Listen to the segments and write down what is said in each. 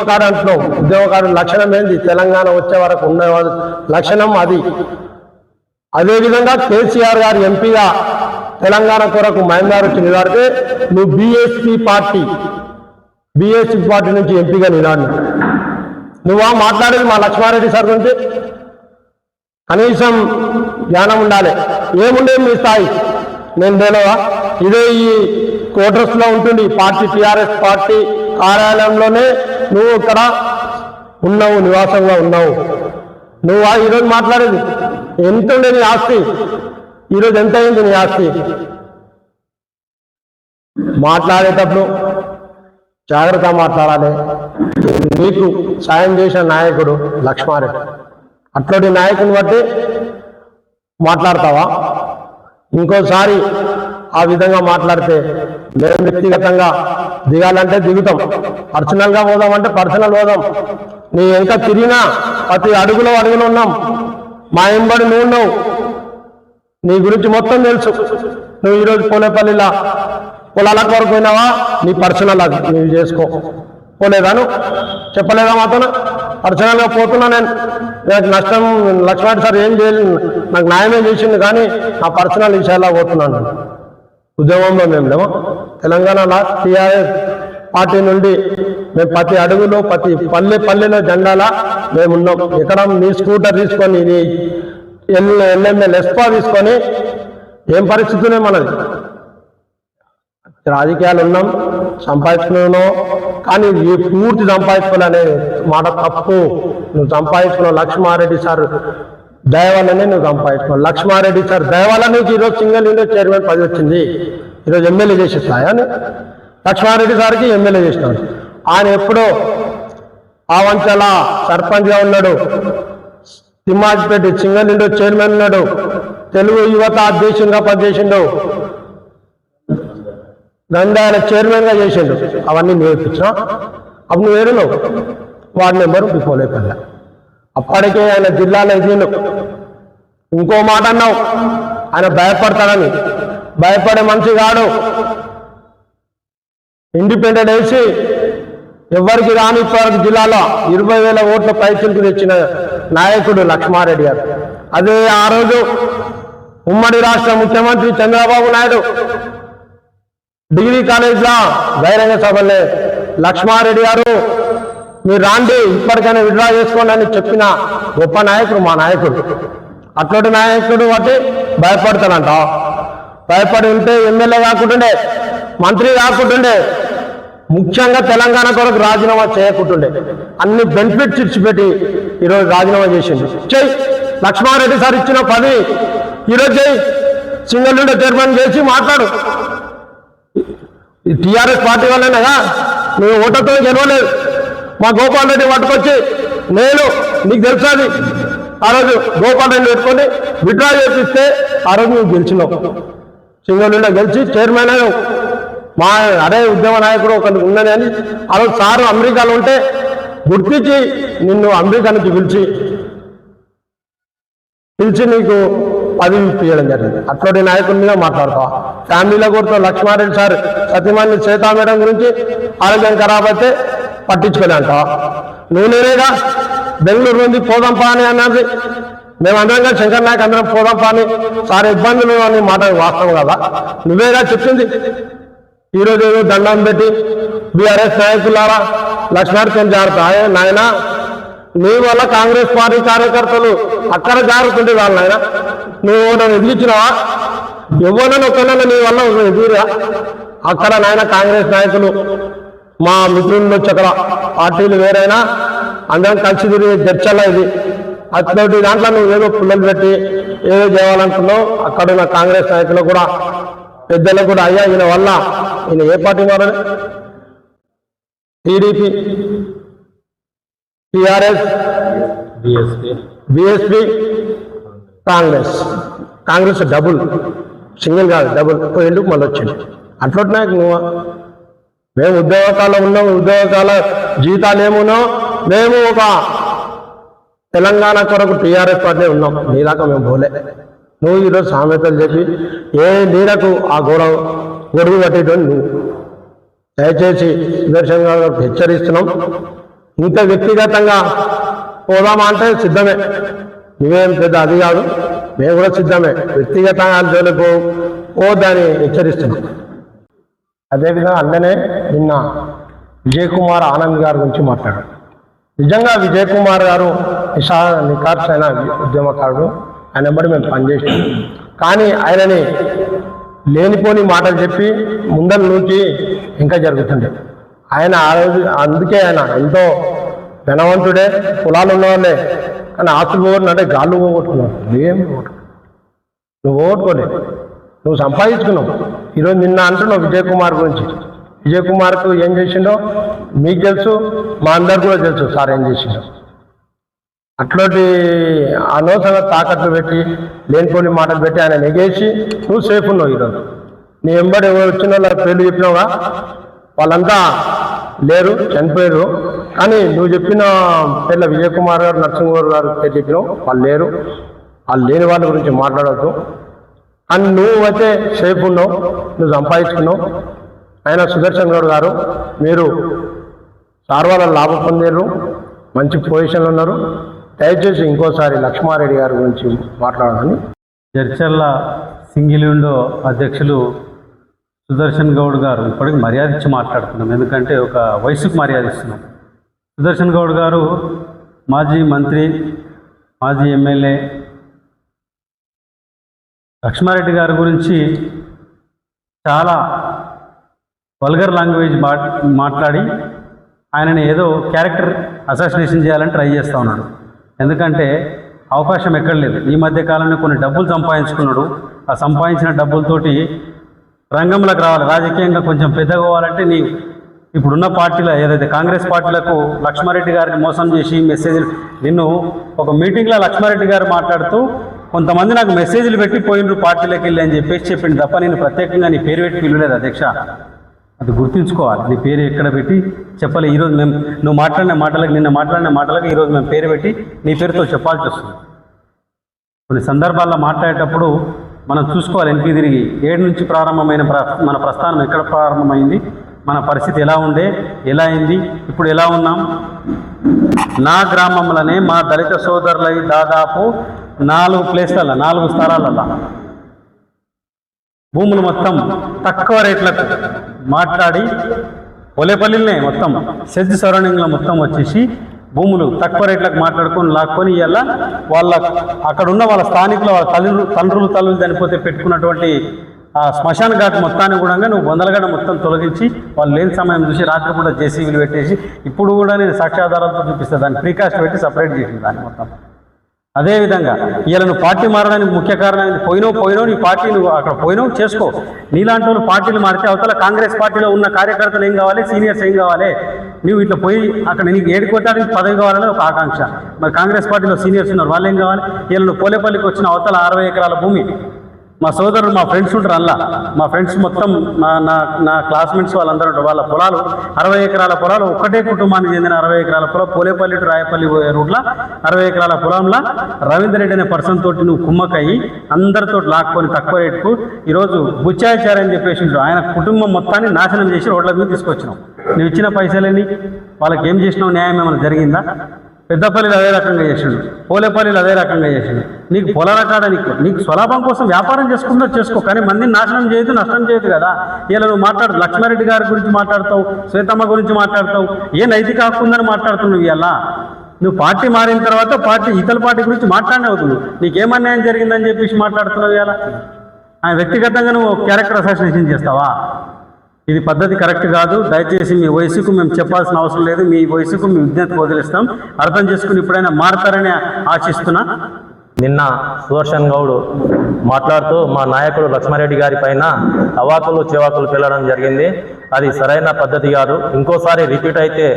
Card అంటున్నాం. ఉద్యోగ card లక్షణం ఏంది? తెలంగాణ వచ్చే వరకు ఉన్న లక్షణం అది. అదేవిధంగా కేసీఆర్ గారు ఎంపీగా తెలంగాణ కొరకు మహేందర్ వచ్చి నిలబడితే నువ్వు బీఎస్పీ పార్టీ నుంచి ఎంపీగా నిలబడి నువ్వా మాట్లాడేది మా లక్ష్మారెడ్డి సార్ గురించి? కనీసం జ్ఞానం ఉండాలి. ఏముండే మీ స్థాయి? నేను తెలియవా? ఇదే ఈ క్వార్టర్స్లో ఉంటుంది పార్టీ, టీఆర్ఎస్ పార్టీ కార్యాలయంలోనే నువ్వు ఇక్కడ ఉన్నావు, నివాసంగా ఉన్నావు. నువ్వా ఈరోజు మాట్లాడేది? ఎంత ఉండే నీ ఆస్తి? ఈరోజు ఎంత అయింది నీ ఆస్తి? మాట్లాడేటప్పుడు జాగ్రత్త మాట్లాడాలి. నీకు సాయం చేసిన నాయకుడు లక్ష్మారెడ్డి. అట్లాంటి నాయకుని బట్టి మాట్లాడతావా? ఇంకోసారి ఆ విధంగా మాట్లాడితే మేము వ్యక్తిగతంగా దిగాలంటే దిగుతాం, పర్సనల్గా పోదామంటే పర్సనల్ పోదాం. నీ ఎంత తిరిగినా ప్రతి అడుగులో ఉన్నాం. మా ఎంబడి నువ్వు ఉన్నావు, నీ గురించి మొత్తం తెలుసు. నువ్వు ఈరోజు పోలేపల్లిలా పొలాలకు వరకు పోయినావా? నీ పర్సనల్ అది నువ్వు చేసుకో. పోలేదాను చెప్పలేదా మాతో? పర్సనల్గా పోతున్నా నేను. నాకు నష్టం లక్ష్మారెడ్డి సార్ ఏం చేయలేదు, నాకు న్యాయమే చేసింది, కానీ నా పర్సనల్ విషయాల్లో పోతున్నాను. ఉద్యమంలో మేము లేమో తెలంగాణలో టీఆర్ఎస్ పార్టీ నుండి మేము ప్రతి అడుగులో ప్రతి పల్లెలో జెండాలా మేమున్నాం. ఎక్కడ నీ స్కూటర్ తీసుకొని నీ ఎల్ఎంఎల్ ఎస్పా తీసుకొని ఏం పరిస్థితులే మనది. రాజకీయాలు ఉన్నాం, సంపాదించుకున్నావు, కానీ ఈ పూర్తి సంపాదించుకోవాలనే మాట తప్పు. నువ్వు సంపాదించుకున్నావు లక్ష్మారెడ్డి సార్ దయవల్లనే నువ్వు సంపాదించుకున్నావు. లక్ష్మారెడ్డి సార్ దయవల్ల నీకు ఈరోజు సింగిల్ విండో చైర్మన్ పదవి వచ్చింది. ఈరోజు ఎమ్మెల్యే చేసేస్తాయా అని లక్ష్మారెడ్డి సార్కి ఎమ్మెల్యే చేసినాడు. ఆయన ఎప్పుడో ఆవంచల సర్పంచ్గా ఉన్నాడు, తిమ్మాజిపేట సింగిల్ విండో చైర్మన్ ఉన్నాడు, తెలుగు యువత అధ్యక్షునిగా పనిచేసిండు, గంధాల చైర్మన్గా చేసిండు. అవన్నీ నేర్పించా. అప్పుడు నువ్వు ఏడున్నావు? Ward number Polepally. అప్పటికే ఆయన జిల్లాలో ఎదిగిను. ఇంకో మాట అన్నావు, ఆయన భయపడతాడని. భయపడే మనిషి కాడు. ఇండిపెండెంట్ వేసి ఎవరికి రాని వరకు జిల్లాలో 20,000 ఓట్ల పైచిలకు తెచ్చిన నాయకుడు లక్ష్మారెడ్డి గారు. అదే ఆ రోజు ఉమ్మడి రాష్ట్ర ముఖ్యమంత్రి చంద్రబాబు నాయుడు డిగ్రీ కాలేజ్లో బహిరంగ సభలే లక్ష్మారెడ్డి గారు మీరు రాండి, ఇప్పటికైనా విడ్రా చేసుకోండి అని చెప్పిన గొప్ప నాయకుడు మా నాయకుడు. అట్లాంటి నాయకుడు బట్టి భయపడతాడంట. భయపడి ఉంటే ఎమ్మెల్యే కాకుంటుండే, మంత్రి కాకుంటుండే, ముఖ్యంగా తెలంగాణ కొరకు రాజీనామా చేయకుంటుండే. అన్ని బెనిఫిట్స్ ఇచ్చిపెట్టి ఈరోజు రాజీనామా చేసింది. చెయ్యి, లక్ష్మారెడ్డి సార్ ఇచ్చిన పని ఈరోజు చెయ్యి. సింగిల్ విండో చైర్మన్ చేసి మాట్లాడు. టీఆర్ఎస్ పార్టీ వల్లనేగా నువ్వు ఓటర్తో గెలవలేదు. మా గోపాల్ రెడ్డి పట్టుకొచ్చి నేను నీకు తెలుసాది ఆ రోజు గోపాల్ రెడ్డి పెట్టుకొని విడ్రా చేపిస్తే ఆ రోజు నువ్వు గెలిచినావు. సింగిల్ విండో గెలిచి చైర్మన్ అయ్యావు. మా అదే ఉద్యమ నాయకుడు ఒకటి ఉన్నది అని ఆ రోజు సారు అమెరికాలో ఉంటే గుర్తించి నిన్ను అమెరికా నుంచి పిలిచి నీకు పదవి ఇప్పించడం జరిగింది. అట్లాంటి నాయకుడి మీద మాట్లాడతావా? ఫ్యామిలీలో కూడా లక్ష్మారెడ్డి సార్ సతీమణి సీతా మేడం గురించి ఆరోగ్యం ఖరాబ్ అయితే పట్టించుకొని అంటావా? నువ్వు నేనేగా బెంగళూరు నుండి పోదాంపా అని అన్నది. మేమందరంగా శంకర్ నాయక్ అందరం పోదాంపా అని సార్ ఇబ్బందులు అని మాట వాస్తవం కదా, నువ్వేగా చెప్పింది. ఈరోజు ఏదో దండం పెట్టి బీఆర్ఎస్ నాయకులారా లక్ష్మారెడ్డి జాగ్రత్త నాయన, నీ వల్ల కాంగ్రెస్ పార్టీ కార్యకర్తలు అక్కడ జాగ్రత్త వాళ్ళు నాయన. నువ్వు నన్ను ఎదిగించినావా? ఎవరైనా ఒకళ్ళన్నా నీ వల్ల ఎదురుగా అక్కడ నాయన కాంగ్రెస్ నాయకులు మా మిత్రుల నుంచి అక్కడ పార్టీలు వేరైనా అందరం కలిసి తిరిగి చర్చల ఇది అట్లాంటి దాంట్లో నువ్వు ఏదో పుల్లలు పెట్టి ఏదో చేయాలనుకున్నావు. అక్కడున్న కాంగ్రెస్ నాయకులు కూడా పెద్దలకు కూడా అయ్యా ఈయన వల్ల ఈయన ఏ పార్టీ వారని TDP, TRS, BSP, Congress double, single కాదు డబుల్ ఎందుకు మళ్ళీ వచ్చింది. అట్లా నువ్వు మేము ఉద్యోగకాలం ఉన్నాం, ఉద్యోగకాల జీతాలు ఏమున్నాం, మేము ఒక తెలంగాణ కొరకు టీఆర్ఎస్ పార్టీ ఉన్నాం. నీలాగా మేము పోలే. నువ్వు ఈరోజు సామెతలు చెప్పి ఏ నీడకు ఆ గొడుగు పట్టేటోని నువ్వు. దయచేసి సుదర్శన్ గారు హెచ్చరిస్తున్నాం. ఇంత వ్యక్తిగతంగా పోదామా అంటే సిద్ధమే, నువ్వేం పెద్ద అది కాదు, మేము కూడా సిద్ధమే, వ్యక్తిగతంగా జోలికి పోదని హెచ్చరిస్తున్నాం. అదేవిధంగా అన్ననే నిన్న విజయ్ కుమార్ ఆనంద్ గారి గురించి మాట్లాడారు. నిజంగా విజయ్ కుమార్ గారు నిఖార్సైన ఉద్యమకారుడు, ఆయన వెంబడి మేము పనిచేసాం. కానీ ఆయనని లేనిపోని మాటలు చెప్పి ముందర నుంచి ఇంకా జరుగుతుండే. ఆయన ఆ రోజు అందుకే ఆయన ఎంతో ధనవంతుడే, కులాలు ఉన్నవాళ్ళే, కానీ ఆస్తులు పోగొట్టినంటే గాళ్ళు పోగొట్టుకున్నావు. నువ్వేమి నువ్వు పోగొట్టుకోలేదు, నువ్వు సంపాదించుకున్నావు. ఈరోజు నిన్న అంటున్నావు విజయ్ కుమార్ గురించి. విజయ్ కుమార్కు ఏం చేసిండో మీకు తెలుసు, మా అందరు కూడా తెలుసు సార్ ఏం చేసిండో. అట్లాంటి అనవసరంగా తాకట్లు పెట్టి లేనిపోని మాటలు పెట్టి ఆయన నెగేసి నువ్వు సేఫ్ ఉన్నావు. ఈరోజు నీ వెంబడి ఎవరు వచ్చిన వాళ్ళ పేర్లు చెప్పినావుగా, వాళ్ళంతా లేరు, చనిపోయారు. కానీ నువ్వు చెప్పిన పేర్ల విజయ్ కుమార్ గారు, నరసింహ గారు పేరు చెప్పినావు, వాళ్ళు లేరు. వాళ్ళు లేని వాళ్ళ గురించి మాట్లాడద్దు. కానీ నువ్వు అయితే సేఫ్ ఉన్నావు, నువ్వు సంపాదించుకున్నావు. ఆయన సుదర్శన్ గౌడ్ గారు, మీరు సార్ వాళ్ళ లాభం పొందారు, మంచి పొజిషన్లో ఉన్నారు. దయచేసి ఇంకోసారి లక్ష్మారెడ్డి గారి గురించి మాట్లాడాలని. జడ్చర్ల సింగిల్ విండో అధ్యక్షులు సుదర్శన్ గౌడ్ గారు ఇప్పటికి మర్యాద ఇచ్చి మాట్లాడుతున్నాం, ఎందుకంటే ఒక వయసుకు మర్యాద ఇస్తున్నాం. సుదర్శన్ గౌడ్ గారు మాజీ మంత్రి, మాజీ ఎమ్మెల్యే. లక్ష్మారెడ్డి గారి గురించి చాలా వల్గర్ లాంగ్వేజ్ మాట్లాడి ఆయనని ఏదో క్యారెక్టర్ అసాసినేషన్ చేయాలని ట్రై చేస్తూ ఉన్నాడు. ఎందుకంటే అవకాశం ఎక్కడ లేదు. ఈ మధ్య కాలంలో కొన్ని డబ్బులు సంపాదించుకున్నాడు. ఆ సంపాదించిన డబ్బులతోటి రంగంలోకి రావాలి, రాజకీయంగా కొంచెం పెద్దగా పోవాలంటే ఇప్పుడున్న పార్టీలో ఏదైతే కాంగ్రెస్ పార్టీలకు లక్ష్మారెడ్డి గారిని మోసం చేసి మెసేజ్లు, నిన్ను ఒక మీటింగ్లో లక్ష్మారెడ్డి గారు మాట్లాడుతూ కొంతమంది నాకు మెసేజ్లు పెట్టి పోయినరు పార్టీలోకి వెళ్ళి అని చెప్పేసి చెప్పింది తప్ప నేను ప్రత్యేకంగా నీ పేరు పెట్టి పిలవలేదు అధ్యక్ష. అది గుర్తుంచుకోవాలి. నీ పేరు ఎక్కడ పెట్టి చెప్పలే. ఈరోజు మేము నువ్వు మాట్లాడిన మాటలకు, నిన్న మాట్లాడిన మాటలకు ఈరోజు మేము పేరు పెట్టి నీ పేరుతో చెప్పాల్సి వస్తుంది. కొన్ని సందర్భాల్లో మాట్లాడేటప్పుడు మనం చూసుకోవాలి, వెనక్కి తిరిగి 7 నుంచి ప్రారంభమైన మన ప్రస్థానం ఎక్కడ ప్రారంభమైంది, మన పరిస్థితి ఎలా ఉండే, ఎలా అయింది, ఇప్పుడు ఎలా ఉన్నాం. నా గ్రామంలోనే మా దళిత సోదరులై దాదాపు 4 ప్లేస్లలో 4 స్థలాలలో భూములు మొత్తం తక్కువ రేట్లకు మాట్లాడి ఒలేపల్లినే మొత్తం సెజ్ సరౌండింగ్లో మొత్తం వచ్చేసి భూములు తక్కువ రేట్లకు మాట్లాడుకొని లాక్కొని ఇలా వాళ్ళ అక్కడున్న వాళ్ళ స్థానికుల వాళ్ళ తండ్రులు చనిపోతే పెట్టుకున్నటువంటి ఆ శ్మశాన ఘాట్ మొత్తాన్ని కూడా నువ్వు బొందలగడ్డ మొత్తం తొలగించి వాళ్ళు లేని సమయం చూసి రాత్రిపూట జేసీబీలు పెట్టేసి ఇప్పుడు కూడా నేను సాక్ష్యాధారాలతో చూపిస్తాను, దాన్ని ప్రీకాస్ట్ పెట్టి సపరేట్ చేసింది దాన్ని మొత్తం. అదేవిధంగా ఇలా నువ్వు పార్టీ మారడానికి ముఖ్య కారణం పోయినావు నీ పార్టీ నువ్వు అక్కడ పోయినావు చేసుకో. నీలాంటి వాళ్ళు పార్టీలు మారితే అవతల కాంగ్రెస్ పార్టీలో ఉన్న కార్యకర్తలు ఏం కావాలి, సీనియర్స్ ఏం కావాలి, నువ్వు ఇట్లా పోయి అక్కడ నీకు ఏడుకోవడానికి పదవి కావాలని ఒక ఆకాంక్ష. మరి కాంగ్రెస్ పార్టీలో సీనియర్స్ ఉన్నారు, వాళ్ళు ఏం కావాలి. ఇలా నువ్వు పోలేపల్లికి వచ్చిన అవతల 60 ఎకరాల భూమి మా సోదరులు మా ఫ్రెండ్స్ ఉంటారు, అలా మా ఫ్రెండ్స్ మొత్తం నా క్లాస్మేట్స్ వాళ్ళందరూ ఉంటారు. వాళ్ళ పొలాలు 60 ఎకరాల పొలాలు, ఒక్కటే కుటుంబానికి చెందిన 60 ఎకరాల పొలం, పోలేపల్లి టు రాయపల్లి రూట్లో 60 ఎకరాల పొలంలో రవీందర్ రెడ్డి అనే పర్సన్ తోటి నువ్వు కుమ్మకయ్యి అందరితో లాక్కొని తక్కువ రేటుకు ఈరోజు బుచ్చాచారని చెప్పేసి ఆయన కుటుంబం మొత్తాన్ని నాశనం చేసి రోడ్ల మీద తీసుకొచ్చినావు. నువ్వు ఇచ్చిన పైసలేని వాళ్ళకి ఏం చేసినావు, న్యాయం ఏమైనా జరిగిందా? పెద్దపల్లిలో అదే రకంగా చేసిండు, పోలేపల్లిలో అదే రకంగా చేసిండు. నీకు పొల రకాడ నీకు స్వలాభం కోసం వ్యాపారం చేసుకుందో చేసుకో, కానీ మందిని నాశనం చేయదు, నష్టం చేయదు కదా. ఇలా నువ్వు మాట్లాడు, లక్ష్మారెడ్డి గారి గురించి మాట్లాడతావు, శ్వేతమ్మ గురించి మాట్లాడతావు, ఏ నైతిక హక్కు ఉందని మాట్లాడుతున్నావు. ఇలా నువ్వు పార్టీ మారిన తర్వాత ఇతర పార్టీ గురించి మాట్లాడినవుతుంది, నీకేమన్యాయం జరిగిందని చెప్పేసి మాట్లాడుతున్నావు. ఇలా ఆయన వ్యక్తిగతంగా నువ్వు క్యారెక్టర్ అసాసినేషన్ చేస్తావా? ఇది పద్ధతి కరెక్ట్ కాదు. దయచేసి మీ వయసుకు మేము చెప్పాల్సిన అవసరం లేదు, మీ వయసుకు మీ విజ్ఞతకు వదిలేస్తాం, అర్థం చేసుకుని ఇప్పుడైనా మారతారని ఆశిస్తున్నా. నిన్న సుదర్శన్ గౌడ్ మాట్లాడుతూ మా నాయకుడు లక్ష్మారెడ్డి గారి పైన అవాకులు చెవాకులు పిల్లడం జరిగింది. అది సరైన పద్ధతి కాదు. ఇంకోసారి రిపీట్ అయితే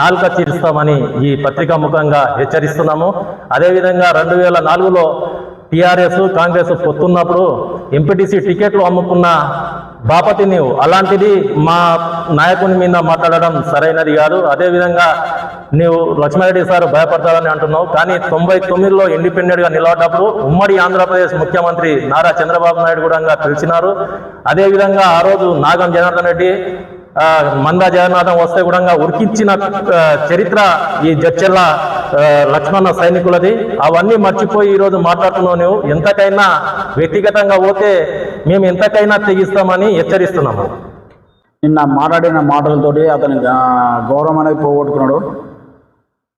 నాలుక చీరుస్తామని ఈ పత్రికా ముఖంగా హెచ్చరిస్తున్నాము. అదేవిధంగా 2004లో టీఆర్ఎస్ కాంగ్రెస్ పొత్తున్నప్పుడు ఎంపీటీసీ టికెట్లు అమ్ముకున్న బాపతి నీవు, అలాంటిది మా నాయకుని మీద మాట్లాడడం సరైనది కాదు. అదేవిధంగా నీవు లక్ష్మారెడ్డి సార్ భయపడతారని అంటున్నావు, కానీ 99లో ఇండిపెండెంట్గా నిలబడ్డప్పుడు ఉమ్మడి ఆంధ్రప్రదేశ్ ముఖ్యమంత్రి నారా చంద్రబాబు నాయుడు కూడా పిలిచినారు. అదేవిధంగా ఆ రోజు నాగం జనార్దన్ రెడ్డి మందా జగన్నాథం వస్తే కూడా ఉరికించిన చరిత్ర ఈ జడ్చెల్ల లక్ష్మణ సైనికులది. అవన్నీ మర్చిపోయి ఈరోజు మాట్లాడుతున్నావు. నువ్వు ఎంతకైనా వ్యక్తిగతంగా పోతే మేము ఎంతకైనా తెగిస్తామని హెచ్చరిస్తున్నాము. నిన్న మాట్లాడిన మాటలతోటి అతని గౌరవం అనేది పోగొట్టుకున్నాడు.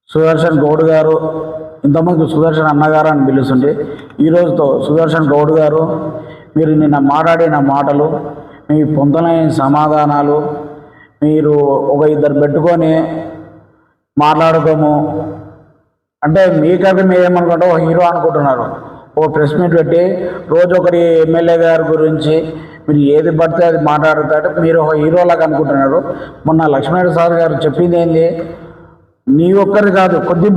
సుదర్శన్ గౌడ్ గారు, ఇంతకుముందు సుదర్శన్ అన్నగారు అని పిలుస్తుంటే ఈరోజుతో సుదర్శన్ గౌడ్ గారు, మీరు నిన్న మాట్లాడిన మాటలు, మీ పొందలేని సమాధానాలు, మీరు ఒక ఇద్దరు పెట్టుకొని మాట్లాడుకోము అంటే మీకంటే మీరు ఏమనుకుంటే ఓ హీరో అనుకుంటున్నారు. ఓ ప్రెస్ మీట్ పెట్టి రోజు ఒకరి ఎమ్మెల్యే గారి గురించి మీరు ఏది పడితే అది మాట్లాడుతారు. మీరు ఒక హీరోలాగా అనుకుంటున్నారు. మొన్న లక్ష్మణ్ సార్ గారు చెప్పింది ఏంది, నీ ఒక్కరు కాదు కొద్ది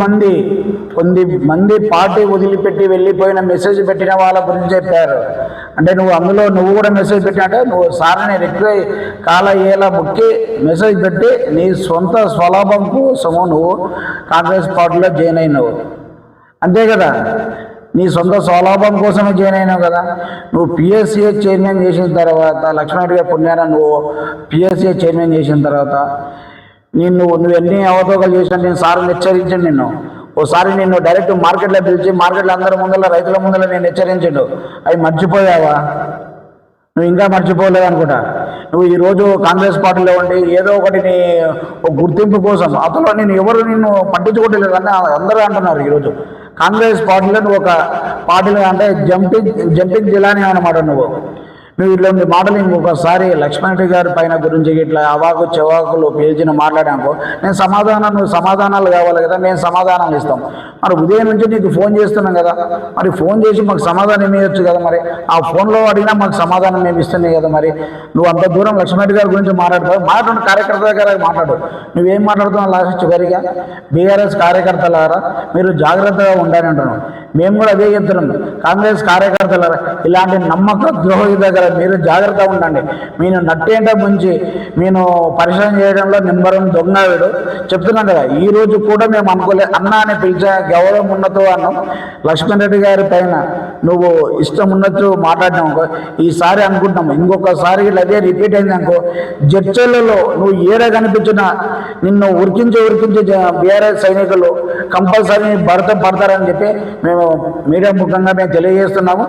మంది పార్టీ వదిలిపెట్టి వెళ్ళిపోయిన మెసేజ్ పెట్టిన వాళ్ళ గురించి చెప్పారు. అంటే నువ్వు కూడా మెసేజ్ పెట్టినట్టే నువ్వు సార్ని రిక్వెస్ట్ కాల ఏలా ముక్కి మెసేజ్ పెట్టి నీ సొంత స్వలాభం కోసము నువ్వు కాంగ్రెస్ పార్టీలో జాయిన్ అయినావు, అంతే కదా. నీ సొంత స్వలాభం కోసమే జాయిన్ అయినావు కదా. నువ్వు పిఎస్సిఏ చైర్మన్ చేసిన తర్వాత, లక్ష్మణ్ గారి పుణ్యాన నువ్వు పిఎస్సిఏ చైర్మన్ చేసిన తర్వాత నువ్వు ఎన్ని అవతోకలు చేసినా నేను సార్ హెచ్చరించాను నిన్ను. ఓసారి నిన్ను డైరెక్ట్ మార్కెట్లో పిలిచి మార్కెట్లో అందరి ముందర రైతుల ముందర నేను హెచ్చరించాడు. అవి మర్చిపోయావా? నువ్వు ఇంకా మర్చిపోలేదు అనుకుంటా. నువ్వు ఈరోజు కాంగ్రెస్ పార్టీలో ఉండి ఏదో ఒకటి నీ ఒక గుర్తింపు కోసం అతను నిన్ను పట్టించుకోవట్లేదు అని అందరూ అంటున్నారు. ఈరోజు కాంగ్రెస్ పార్టీలో నువ్వు ఒక పార్టీలో అంటే జంపింగ్ జిల్లానే అన్నమాట. నువ్వు ఇట్లాంటి మాటలు ఇంకొకసారి లక్ష్మణ్ రెడ్డి గారి పైన గురించి ఇట్లా అవాకు చెవాకులు పేల్చిన మాట్లాడానుకో నువ్వు సమాధానాలు కావాలి కదా, మేము సమాధానాలు ఇస్తాం. మరి ఉదయం నుంచి నీకు ఫోన్ చేస్తున్నాం కదా, మరి ఫోన్ చేసి మాకు సమాధానం ఇవ్వచ్చు కదా. మరి ఆ ఫోన్లో అడిగినా మాకు సమాధానం మేము ఇస్తున్నాయి కదా. మరి నువ్వు అంత దూరం లక్ష్మణ్ రెడ్డి గారి గురించి మాట్లాడు కార్యకర్త దగ్గర మాట్లాడు. నువ్వేం మాట్లాడుతున్నావు లాస్ట్ చివరిగా? బీఆర్ఎస్ కార్యకర్తలారా మీరు జాగ్రత్తగా ఉండాలని అంటున్నావు. మేము కూడా అదే చెప్తున్నాం. కాంగ్రెస్ కార్యకర్తలారా ఇలాంటి నమ్మక ద్రోహి దగ్గర మీరు జాగ్రత్తగా ఉండండి. నేను నట్టేంట ముంచి నేను పరిశ్రమ చేయడంలో నెంబర్ 1 దొంగ చెప్తున్నాను కదా. ఈ రోజు కూడా మేము అనుకోలేదు అన్న అని పిలిచా గౌరవం ఉన్నతో అన్నాం. లక్ష్మణ్ రెడ్డి గారి పైన నువ్వు ఇష్టం ఉన్నట్టు మాట్లాడినావు అనుకో, ఈసారి అనుకుంటున్నాము ఇంకొకసారి అదే రిపీట్ అయింది అనుకో, జడ్చర్లలో నువ్వు ఏడ కనిపించినా నిన్ను ఉరికించి బీఆర్ఎస్ సైనికులు కంపల్సరీ భర్త పడతారని చెప్పి మేము మీడియా ముఖంగా మేము తెలియజేస్తున్నాము.